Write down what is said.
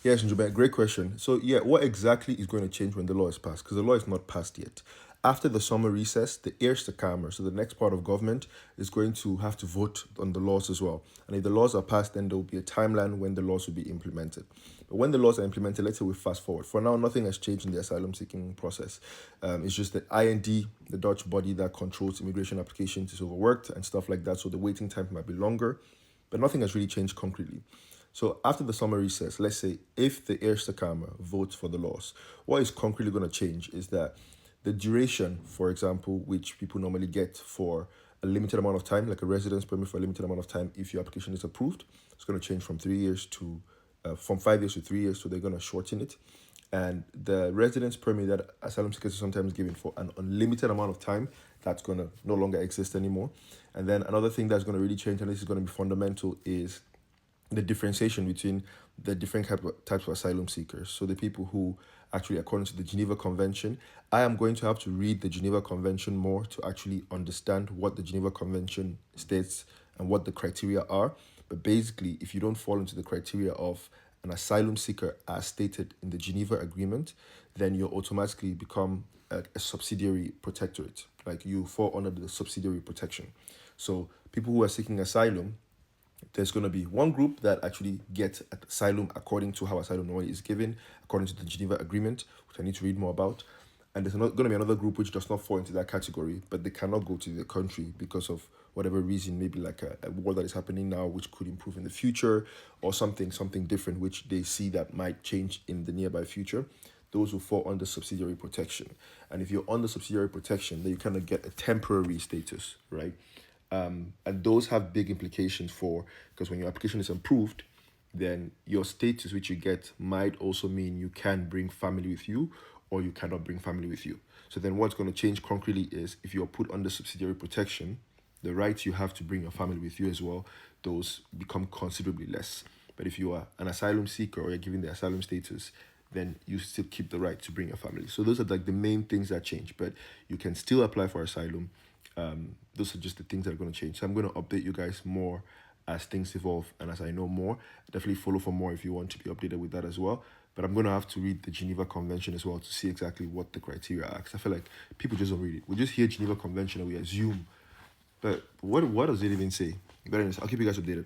Yes, Njube, great question. So, yeah, what exactly is going to change when the law is passed? Because the law is not passed yet. After the summer recess, the heirs to Camer, so the next part of government, is going to have to vote on the laws as well. And if the laws are passed, then there will be a timeline when the laws will be implemented. But when the laws are implemented, let's say we fast forward. For now, nothing has changed in the asylum seeking process. It's just that IND, the Dutch body that controls immigration applications, is overworked and stuff like that. So the waiting time might be longer, but nothing has really changed concretely. So after the summer recess, let's say if the Eerste Kamer votes for the laws, what is concretely going to change is that the duration, for example, which people normally get for a limited amount of time, like a residence permit for a limited amount of time, if your application is approved, it's going to change from 3 years to from 5 years to 3 years. So they're going to shorten it. And the residence permit that asylum seekers are sometimes given for an unlimited amount of time, that's going to no longer exist anymore. And then another thing that's going to really change, and this is going to be fundamental, is the differentiation between the different types of asylum seekers. So the people who actually, according to the Geneva Convention, I am going to have to read the Geneva Convention more to actually understand what the Geneva Convention states and what the criteria are. But basically, if you don't fall into the criteria of an asylum seeker as stated in the Geneva Agreement, then you automatically become a subsidiary protectorate. Like you fall under the subsidiary protection. So people who are seeking asylum, there's going to be one group that actually gets asylum according to how asylum normally is given, according to the Geneva Agreement, which I need to read more about. And there's going to be another group which does not fall into that category, but they cannot go to the country because of whatever reason, maybe like a war that is happening now, which could improve in the future, or something different, which they see that might change in the nearby future. Those will fall under subsidiary protection. And if you're under subsidiary protection, then you kind of get a temporary status, right? And those have big implications for, because when your application is approved, then your status which you get might also mean you can bring family with you or you cannot bring family with you. So then what's going to change concretely is if you're put under subsidiary protection, the rights you have to bring your family with you as well, those become considerably less. But if you are an asylum seeker or you're given the asylum status, then you still keep the right to bring your family. So those are like the main things that change, but you can still apply for asylum. Those are just the things that are going to change. So I'm going to update you guys more as things evolve and as I know more. Definitely follow for more if you want to be updated with that as well. But I'm going to have to read the Geneva Convention as well to see exactly what the criteria are. Because I feel like people just don't read it. We just hear Geneva Convention and we assume. But what does it even say? But anyways, I'll keep you guys updated.